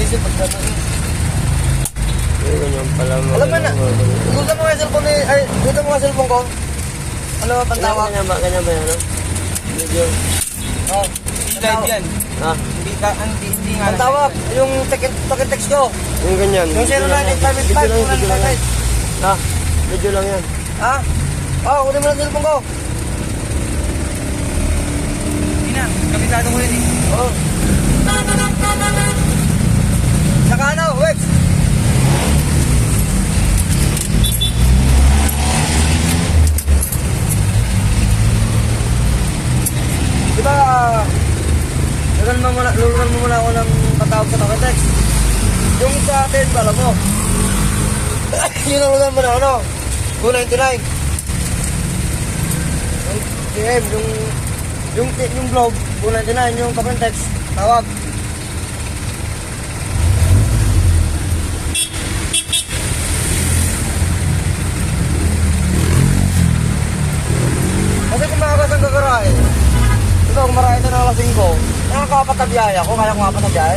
diesel pag gano'n. Yung ganyan pala mga... Alam mo na, gusto mo nga cellphone ni... Ay, gusto mo nga cellphone ko? Ano ba pantawag? Ganyan ba yan, ano? Video. Oh, Live yan. Ha? Hindi nga. pantawag. Yung text ko. Yung ganyan. Yung 0985 Ha? Video lang yan. Ha? Oh, kunin mo na cellphone ko. Hindi na. Kabisado ko yun eh. Oh. Saka ano, Wex? Diba, luluran mo muna ako ng patawag sa Toketex. Yung sa atin, alam mo. Yun ang luluran mo na ano, 299. Yung DM, yung globe, 299, yung Toketex, tawag. Kasi kung makakas ang gagarahe, ito, kung marami ito na alas 5, nakakapat na biyaya ko, kaya ko nga pa na biyaya.